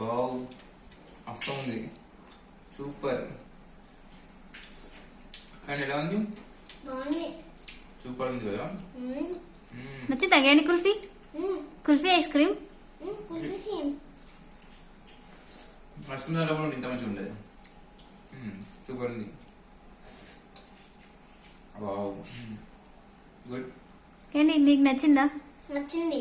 wow అసలు ఉంది super కానీ ఎలా ఉంది సూపర్ ఉంది కదా నచ్చిందా గండి కుల్ఫీ కుల్ఫీ ఐస్ క్రీమ్ మస్కున్నలో కూడా ఇంత మంచిగా ఉండదు సూపర్ ఉంది వావ్ గుడ్ ఏంటి నీకు నచ్చిందా నచ్చింది